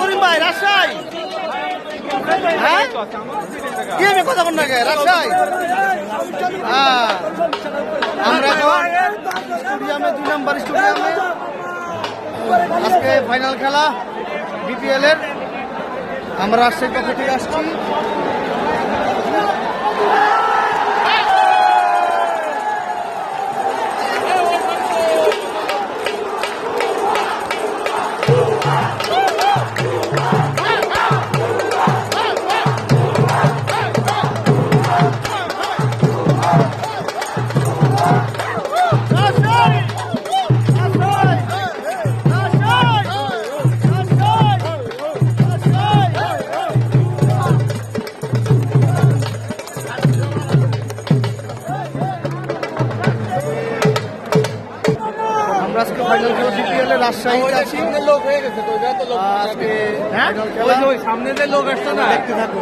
করিম ভাই রাজশাহী হ্যাঁ কি আমি কথা বল না রাজশাহী হ্যাঁ আমরা স্টেডিয়ামে 2 নম্বর স্টেডিয়ামে আজকে ফাইনাল খেলা বিপিএল এর আমরা রাজশাহীর পক্ষ থেকে আসছি। আজকে ফাইনাল খেলা বিপিএল এর রাজশাহীতে আছি। লোক হয়ে গেছে তো আজকে সামনে যে লোক আসছে না দেখতে থাকবো।